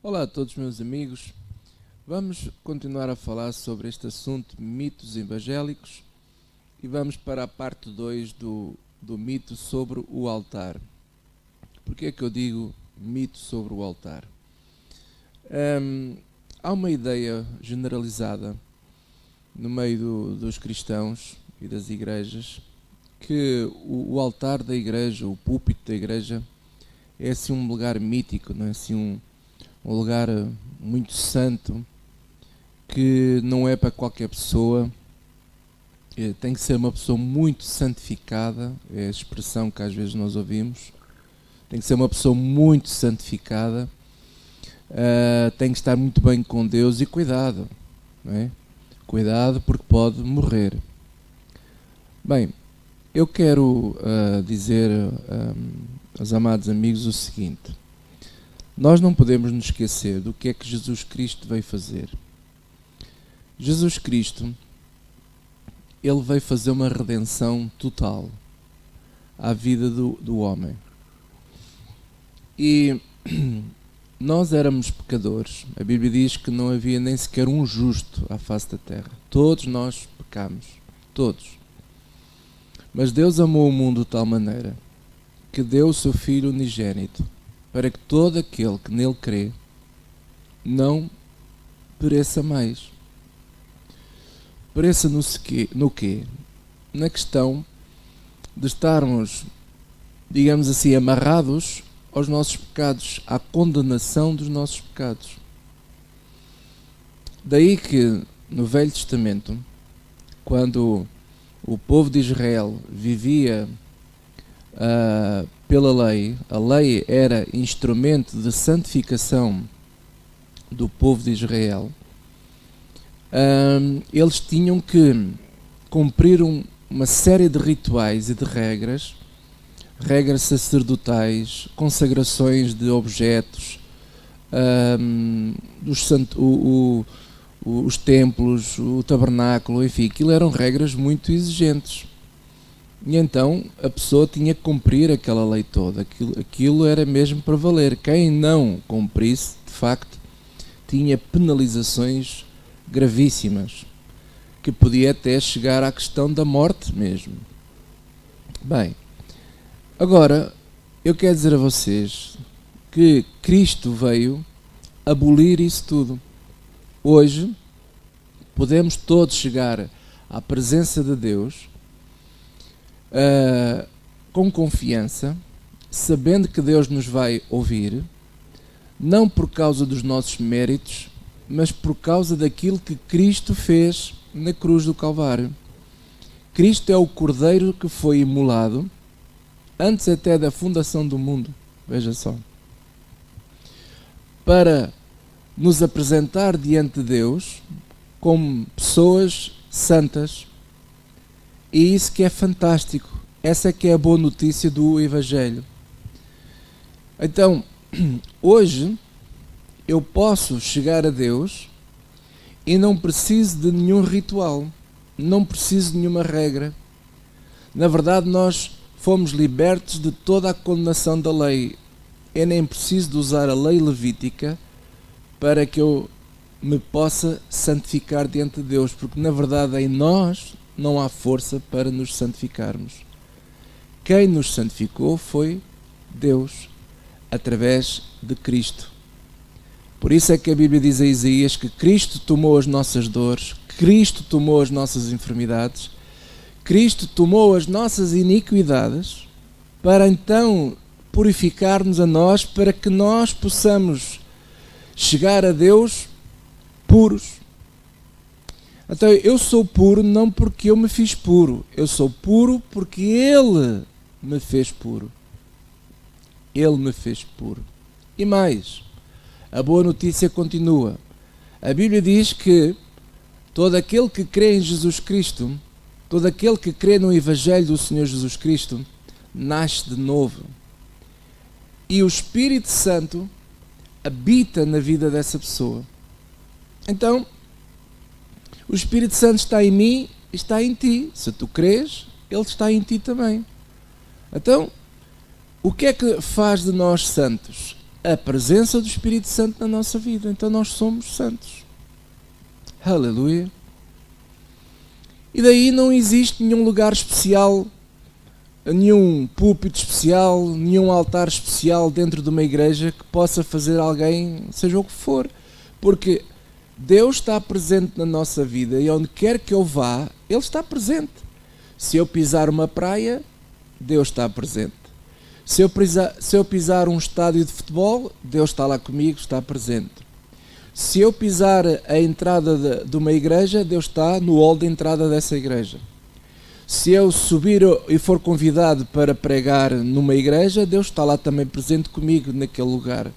Olá a todos, meus amigos. Vamos continuar a falar sobre este assunto, mitos evangélicos, e vamos para a parte 2 do mito sobre o altar. Porquê é que eu digo mito sobre o altar? Há uma ideia generalizada no meio dos cristãos e das igrejas que o altar da igreja, o púlpito da igreja, é assim um lugar mítico, não é assim um lugar muito santo, que não é para qualquer pessoa, tem que ser uma pessoa muito santificada, é a expressão que às vezes nós ouvimos, tem que ser uma pessoa muito santificada, tem que estar muito bem com Deus e cuidado, não é? Cuidado porque pode morrer. Bem, eu quero dizer aos amados amigos o seguinte: nós não podemos nos esquecer do que é que Jesus Cristo veio fazer. Jesus Cristo, ele veio fazer uma redenção total à vida do homem. E nós éramos pecadores. A Bíblia diz que não havia nem sequer um justo à face da terra. Todos nós pecamos. Todos. Mas Deus amou o mundo de tal maneira que deu o seu Filho unigênito, para que todo aquele que nele crê não pereça mais. Pereça no quê? Na questão de estarmos, digamos assim, amarrados aos nossos pecados, à condenação dos nossos pecados. Daí que no Velho Testamento, quando o povo de Israel vivia pela lei, a lei era instrumento de santificação do povo de Israel, eles tinham que cumprir uma série de rituais e de regras sacerdotais, consagrações de objetos, os templos, o tabernáculo, enfim, aquilo eram regras muito exigentes. E então a pessoa tinha que cumprir aquela lei toda, aquilo era mesmo para valer. Quem não cumprisse, de facto, tinha penalizações gravíssimas, que podia até chegar à questão da morte mesmo. Bem, agora eu quero dizer a vocês que Cristo veio abolir isso tudo. Hoje podemos todos chegar à presença de Deus com confiança, sabendo que Deus nos vai ouvir, não por causa dos nossos méritos, mas por causa daquilo que Cristo fez na cruz do Calvário. Cristo é o Cordeiro que foi imolado antes até da fundação do mundo, veja só, para nos apresentar diante de Deus como pessoas santas. E isso que é fantástico. Essa é que é a boa notícia do Evangelho. Então, hoje eu posso chegar a Deus e não preciso de nenhum ritual, não preciso de nenhuma regra. Na verdade, nós fomos libertos de toda a condenação da lei. Eu nem preciso de usar a lei levítica para que eu me possa santificar diante de Deus, porque na verdade em nós não há força para nos santificarmos. Quem nos santificou foi Deus, através de Cristo. Por isso é que a Bíblia diz a Isaías que Cristo tomou as nossas dores, Cristo tomou as nossas enfermidades, Cristo tomou as nossas iniquidades, para então purificar-nos a nós, para que nós possamos chegar a Deus puros. Então eu sou puro não porque eu me fiz puro, eu sou puro porque Ele me fez puro. Ele me fez puro. E mais, a boa notícia continua. A Bíblia diz que todo aquele que crê em Jesus Cristo, todo aquele que crê no Evangelho do Senhor Jesus Cristo, nasce de novo. E o Espírito Santo habita na vida dessa pessoa. Então, o Espírito Santo está em mim, está em ti. Se tu crês, Ele está em ti também. Então, o que é que faz de nós santos? a presença do Espírito Santo na nossa vida. Então nós somos santos. Aleluia. E daí não existe nenhum lugar especial, nenhum púlpito especial, nenhum altar especial dentro de uma igreja que possa fazer alguém, seja o que for. Porque Deus está presente na nossa vida e onde quer que eu vá, Ele está presente. Se eu pisar uma praia, Deus está presente. Se eu pisar um estádio de futebol, Deus está lá comigo, está presente. Se eu pisar a entrada de uma igreja, Deus está no hall de entrada dessa igreja. Se eu subir e for convidado para pregar numa igreja, Deus está lá também presente comigo naquele lugar.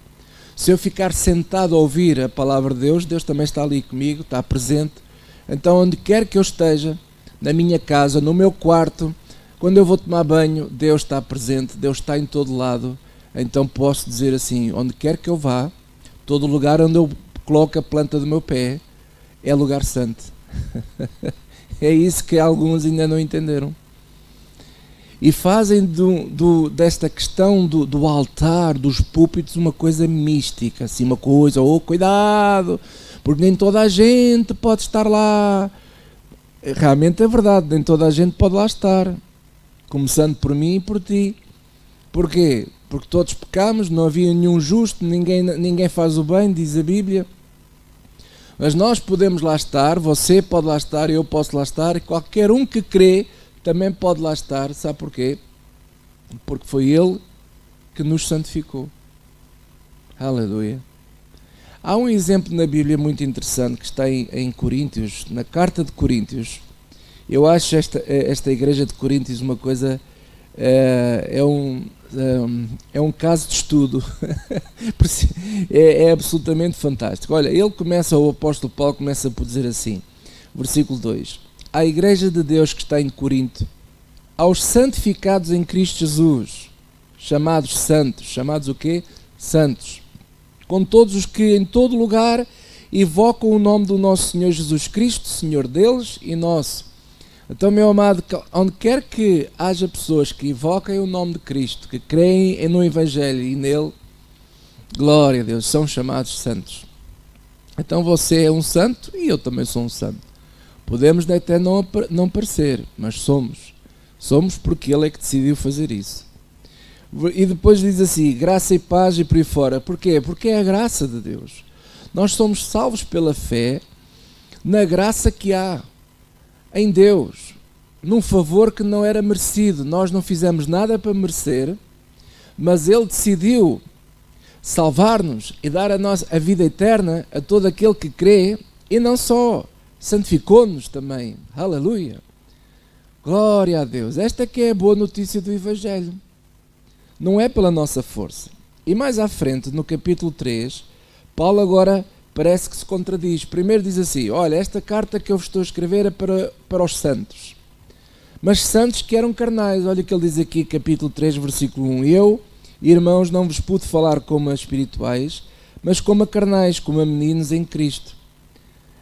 Se eu ficar sentado a ouvir a palavra de Deus, Deus também está ali comigo, está presente. Então, onde quer que eu esteja, na minha casa, no meu quarto, quando eu vou tomar banho, Deus está presente, Deus está em todo lado. Então posso dizer assim, onde quer que eu vá, todo lugar onde eu coloco a planta do meu pé, é lugar santo. É isso que alguns ainda não entenderam. E fazem desta questão do altar, dos púlpitos, uma coisa mística, assim, uma coisa, cuidado, porque nem toda a gente pode estar lá. Realmente é verdade, nem toda a gente pode lá estar, começando por mim e por ti. Porquê? Porque todos pecamos, não havia nenhum justo, ninguém faz o bem, diz a Bíblia. Mas nós podemos lá estar, você pode lá estar, eu posso lá estar, e qualquer um que crê também pode lá estar. Sabe porquê? Porque foi Ele que nos santificou. Aleluia. Há um exemplo na Bíblia muito interessante que está em Coríntios, na carta de Coríntios. Eu acho esta igreja de Coríntios uma coisa, é um caso de estudo. É absolutamente fantástico. Olha, o apóstolo Paulo começa por dizer assim, versículo 2: à igreja de Deus que está em Corinto, aos santificados em Cristo Jesus, chamados santos, chamados o quê? Santos, com todos os que em todo lugar invocam o nome do nosso Senhor Jesus Cristo, Senhor deles e nosso. Então, meu amado, onde quer que haja pessoas que invoquem o nome de Cristo, que creem no Evangelho e nele, glória a Deus, são chamados santos. Então você é um santo e eu também sou um santo. Podemos até não parecer, mas somos. Somos porque Ele é que decidiu fazer isso. E depois diz assim, graça e paz e por aí fora. Porquê? Porque é a graça de Deus. Nós somos salvos pela fé na graça que há em Deus, num favor que não era merecido. Nós não fizemos nada para merecer, mas Ele decidiu salvar-nos e dar a vida eterna a todo aquele que crê, e não só, santificou-nos também. Aleluia! Glória a Deus! Esta que é a boa notícia do Evangelho. Não é pela nossa força. E mais à frente, no capítulo 3, Paulo agora parece que se contradiz. Primeiro diz assim, olha, esta carta que eu vos estou a escrever é para os santos. Mas santos que eram carnais. Olha o que ele diz aqui, capítulo 3, versículo 1. Eu, irmãos, não vos pude falar como a espirituais, mas como a carnais, como a meninos em Cristo.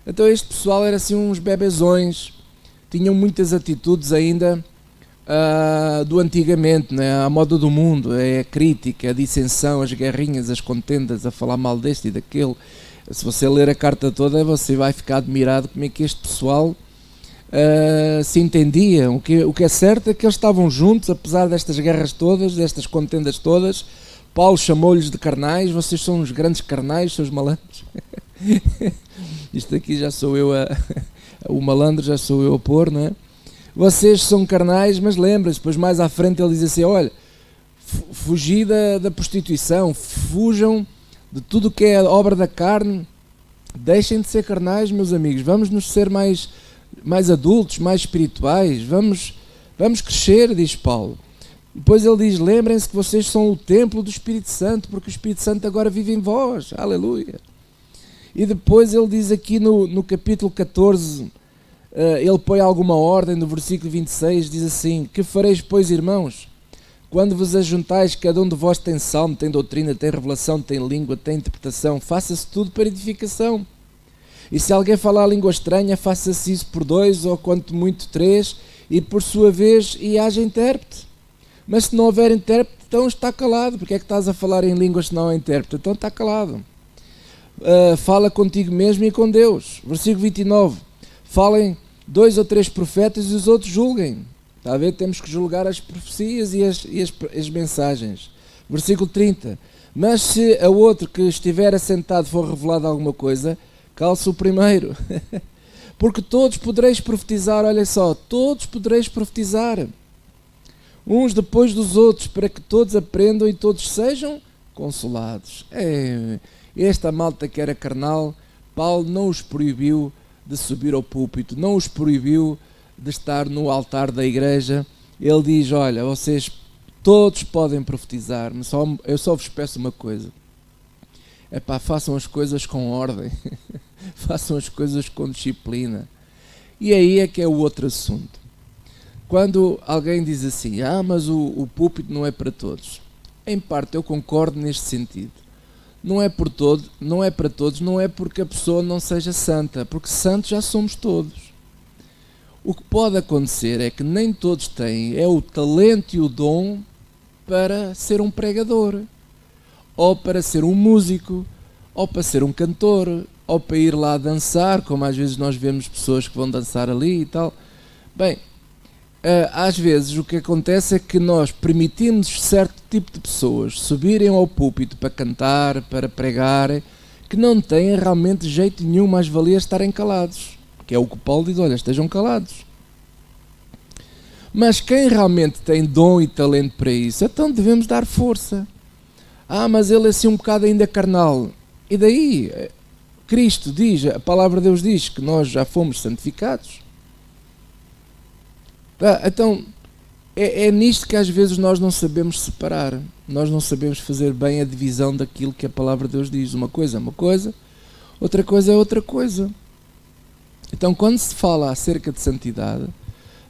Então este pessoal era assim uns bebezões, tinham muitas atitudes ainda do antigamente, né? A moda do mundo, é a crítica, a dissensão, as guerrinhas, as contendas, a falar mal deste e daquele. Se você ler a carta toda, você vai ficar admirado como é que este pessoal se entendia. O que é certo é que eles estavam juntos, apesar destas guerras todas, destas contendas todas. Paulo chamou-lhes de carnais, vocês são uns grandes carnais, seus malandros. Isto aqui já sou eu o malandro, já sou eu a pôr, não é? Vocês são carnais, mas lembrem-se, depois mais à frente ele diz assim, olha, fugi da prostituição, fujam de tudo o que é obra da carne, deixem de ser carnais, meus amigos, vamos nos ser mais adultos, mais espirituais, vamos crescer, diz Paulo. Depois ele diz, lembrem-se que vocês são o templo do Espírito Santo, porque o Espírito Santo agora vive em vós, aleluia. E depois ele diz aqui no capítulo 14, ele põe alguma ordem no versículo 26, diz assim, que fareis, pois, irmãos, quando vos ajuntais, cada um de vós tem salmo, tem doutrina, tem revelação, tem língua, tem interpretação, faça-se tudo para edificação. E se alguém falar a língua estranha, faça-se isso por 2, ou quanto muito 3, e por sua vez, e haja intérprete. Mas se não houver intérprete, Então está calado. Porque é que estás a falar em línguas se não há intérprete? Então está calado. Fala contigo mesmo e com Deus. Versículo 29. Falem 2 ou 3 profetas e os outros julguem. Está a ver? Temos que julgar as profecias e as mensagens. Versículo 30. Mas se a outro que estiver assentado for revelado alguma coisa, calce o primeiro. Porque todos podereis profetizar, olha só, todos podereis profetizar, uns depois dos outros, para que todos aprendam e todos sejam consolados. Esta malta que era carnal, Paulo não os proibiu de subir ao púlpito, não os proibiu de estar no altar da igreja. Ele diz, olha, vocês todos podem profetizar, mas eu só vos peço uma coisa. Façam as coisas com ordem, façam as coisas com disciplina. E aí é que é o outro assunto. Quando alguém diz assim, mas o púlpito não é para todos. Em parte eu concordo neste sentido. Não é para todos, não é porque a pessoa não seja santa, porque santos já somos todos. O que pode acontecer é que nem todos têm o talento e o dom para ser um pregador, ou para ser um músico, ou para ser um cantor, ou para ir lá dançar, como às vezes nós vemos pessoas que vão dançar ali e tal. Bem, às vezes o que acontece é que nós permitimos certo tipo de pessoas subirem ao púlpito para cantar, para pregar, que não têm realmente jeito nenhum, mais valia estarem calados, que é o que Paulo diz, olha, estejam calados. Mas quem realmente tem dom e talento para isso, então devemos dar força. Mas ele é assim um bocado ainda carnal. E daí, Cristo diz, a palavra de Deus diz que nós já fomos santificados. Então, é nisto que às vezes nós não sabemos separar. Nós não sabemos fazer bem a divisão daquilo que a palavra de Deus diz. Uma coisa é uma coisa, outra coisa é outra coisa. Então, quando se fala acerca de santidade,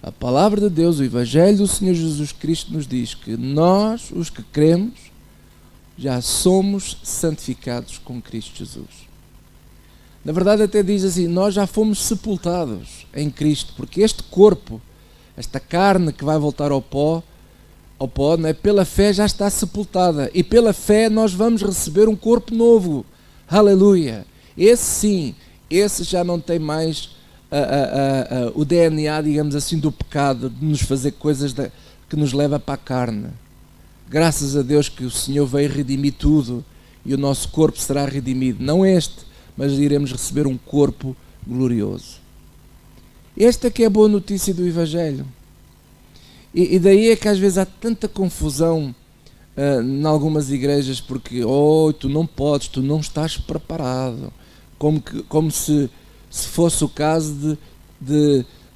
a palavra de Deus, o Evangelho do Senhor Jesus Cristo nos diz que nós, os que cremos, já somos santificados com Cristo Jesus. Na verdade até diz assim, nós já fomos sepultados em Cristo, porque este corpo, esta carne que vai voltar ao pó, né, pela fé já está sepultada, e pela fé nós vamos receber um corpo novo. Aleluia! Esse já não tem mais o DNA, digamos assim, do pecado, de nos fazer coisas que nos leva para a carne. Graças a Deus que o Senhor veio redimir tudo e o nosso corpo será redimido. Não este, mas iremos receber um corpo glorioso. Esta que é a boa notícia do Evangelho. E daí é que às vezes há tanta confusão em algumas igrejas, porque tu não podes, tu não estás preparado. Como se fosse o caso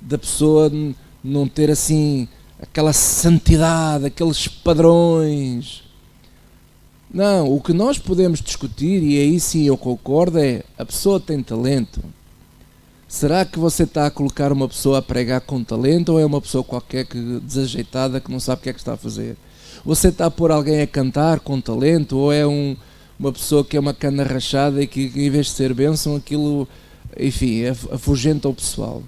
da pessoa não ter assim aquela santidade, aqueles padrões. Não, o que nós podemos discutir, e aí sim eu concordo, é a pessoa tem talento. Será que você está a colocar uma pessoa a pregar com talento, ou é uma pessoa qualquer desajeitada que não sabe o que é que está a fazer? Você está a pôr alguém a cantar com talento, ou é uma pessoa que é uma cana rachada e que em vez de ser bênção, aquilo, enfim, afugenta o pessoal?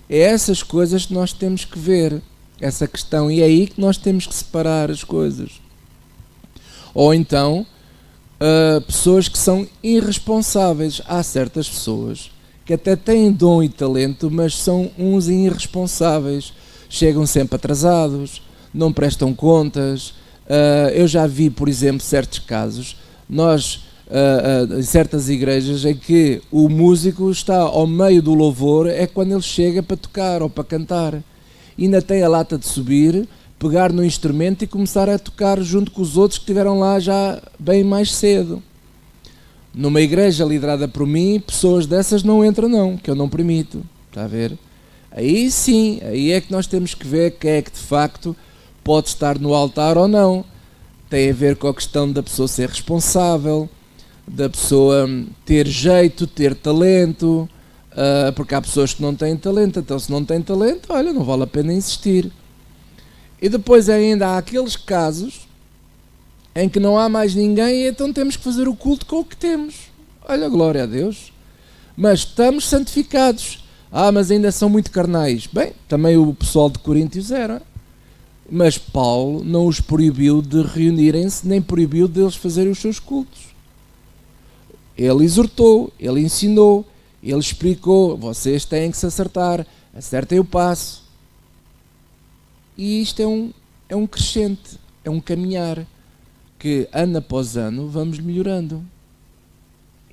É essas coisas que nós temos que ver, essa questão, e é aí que nós temos que separar as coisas. Ou então, pessoas que são irresponsáveis. Há certas pessoas que até têm dom e talento, mas são uns irresponsáveis. Chegam sempre atrasados, não prestam contas. Eu já vi, por exemplo, certos casos, em certas igrejas, em que o músico está ao meio do louvor, é quando ele chega para tocar ou para cantar. E ainda tem a lata de subir, pegar no instrumento e começar a tocar junto com os outros que estiveram lá já bem mais cedo. Numa igreja liderada por mim, pessoas dessas não entram não, que eu não permito. Está a ver? Aí sim, aí é que nós temos que ver quem é que de facto pode estar no altar ou não. Tem a ver com a questão da pessoa ser responsável, da pessoa ter jeito, ter talento, porque há pessoas que não têm talento, então se não têm talento, olha, não vale a pena insistir. E depois ainda há aqueles casos em que não há mais ninguém e então temos que fazer o culto com o que temos. Olha, glória a Deus. Mas estamos santificados. Mas ainda são muito carnais. Bem, também o pessoal de Coríntios era. Mas Paulo não os proibiu de reunirem-se, nem proibiu deles fazerem os seus cultos. Ele exortou, ele ensinou, ele explicou, vocês têm que se acertar, acertem o passo. E isto é um crescente, é um caminhar, que ano após ano vamos melhorando.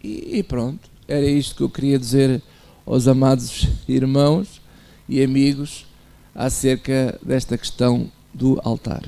E pronto, era isto que eu queria dizer aos amados irmãos e amigos acerca desta questão do altar.